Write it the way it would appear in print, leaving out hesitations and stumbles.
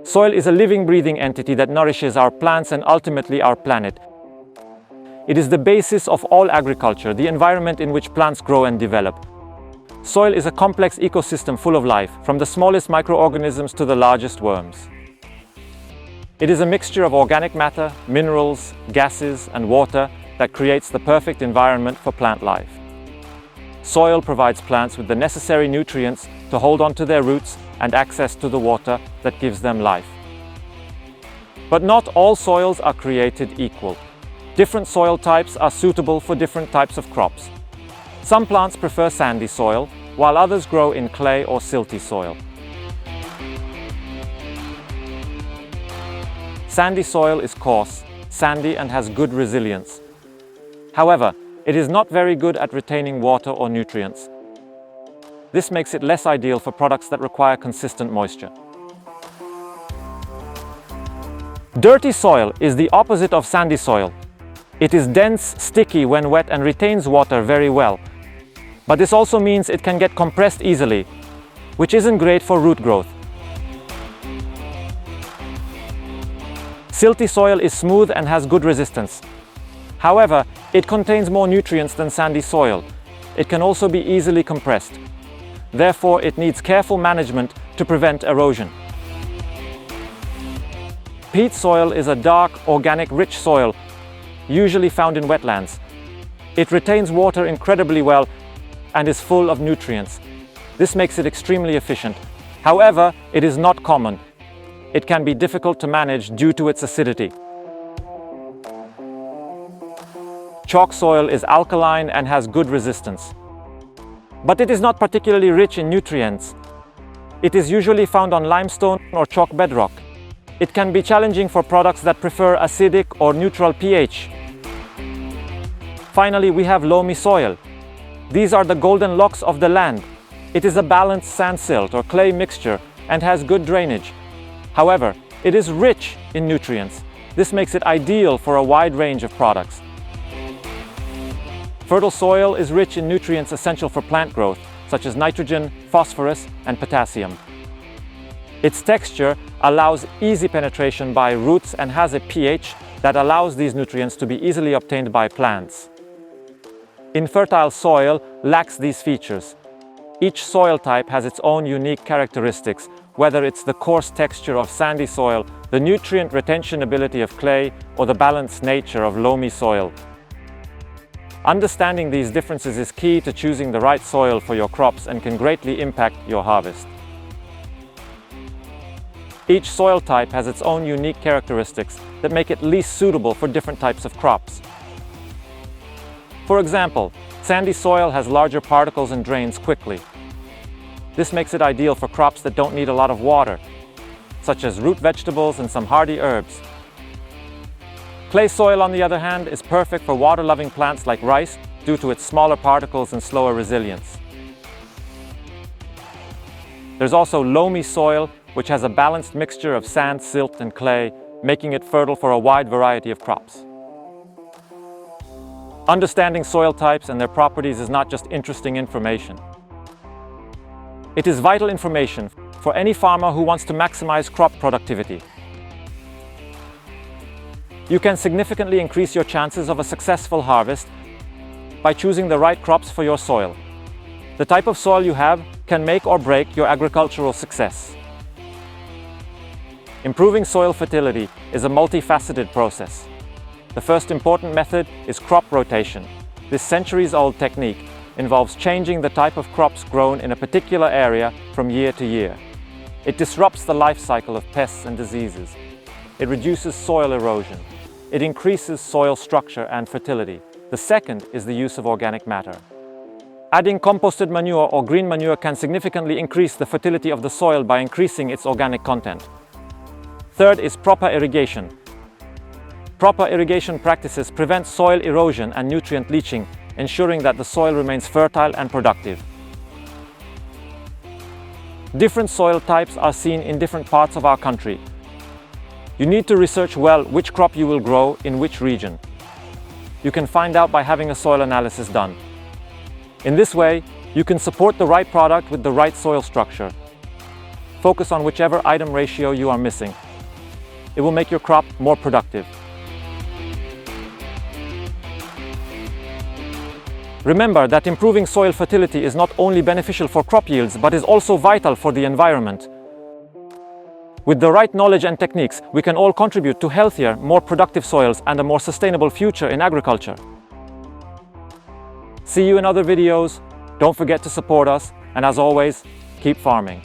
Soil is a living, breathing entity that nourishes our plants and ultimately our planet. It is the basis of all agriculture, the environment in which plants grow and develop. Soil is a complex ecosystem full of life, from the smallest microorganisms to the largest worms. It is a mixture of organic matter, minerals, gases, and water that creates the perfect environment for plant life. Soil provides plants with the necessary nutrients to hold on to their roots and access to the water that gives them life. But not all soils are created equal. Different soil types are suitable for different types of crops. Some plants prefer sandy soil, while others grow in clay or silty soil. Sandy soil is coarse, sandy, and has good resilience. However, it is not very good at retaining water or nutrients. This makes it less ideal for products that require consistent moisture. Dirty soil is the opposite of sandy soil. It is dense, sticky when wet and retains water very well. But this also means it can get compressed easily, which isn't great for root growth. Silty soil is smooth and has good resistance. However, it contains more nutrients than sandy soil. It can also be easily compressed. Therefore, it needs careful management to prevent erosion. Peat soil is a dark, organic, rich soil, usually found in wetlands. It retains water incredibly well and is full of nutrients. This makes it extremely efficient. However, it is not common. It can be difficult to manage due to its acidity. Chalk soil is alkaline and has good resistance. But it is not particularly rich in nutrients. It is usually found on limestone or chalk bedrock. It can be challenging for products that prefer acidic or neutral pH. Finally, we have loamy soil. These are the golden locks of the land. It is a balanced sand silt or clay mixture and has good drainage. However, it is rich in nutrients. This makes it ideal for a wide range of products. Fertile soil is rich in nutrients essential for plant growth, such as nitrogen, phosphorus, and potassium. Its texture allows easy penetration by roots and has a pH that allows these nutrients to be easily obtained by plants. Infertile soil lacks these features. Each soil type has its own unique characteristics, whether it's the coarse texture of sandy soil, the nutrient retention ability of clay, or the balanced nature of loamy soil. Understanding these differences is key to choosing the right soil for your crops and can greatly impact your harvest. Each soil type has its own unique characteristics that make it least suitable for different types of crops. For example, sandy soil has larger particles and drains quickly. This makes it ideal for crops that don't need a lot of water, such as root vegetables and some hardy herbs. Clay soil, on the other hand, is perfect for water-loving plants like rice due to its smaller particles and slower resilience. There's also loamy soil, which has a balanced mixture of sand, silt, and clay, making it fertile for a wide variety of crops. Understanding soil types and their properties is not just interesting information. It is vital information for any farmer who wants to maximize crop productivity. You can significantly increase your chances of a successful harvest by choosing the right crops for your soil. The type of soil you have can make or break your agricultural success. Improving soil fertility is a multifaceted process. The first important method is crop rotation. This centuries-old technique involves changing the type of crops grown in a particular area from year to year. It disrupts the life cycle of pests and diseases. It reduces soil erosion. It increases soil structure and fertility. The second is the use of organic matter. Adding composted manure or green manure can significantly increase the fertility of the soil by increasing its organic content. Third is proper irrigation. Proper irrigation practices prevent soil erosion and nutrient leaching, ensuring that the soil remains fertile and productive. Different soil types are seen in different parts of our country. You need to research well which crop you will grow in which region. You can find out by having a soil analysis done. In this way, you can support the right product with the right soil structure. Focus on whichever item ratio you are missing. It will make your crop more productive. Remember that improving soil fertility is not only beneficial for crop yields, but is also vital for the environment. With the right knowledge and techniques, we can all contribute to healthier, more productive soils and a more sustainable future in agriculture. See you in other videos. Don't forget to support us, and as always, keep farming.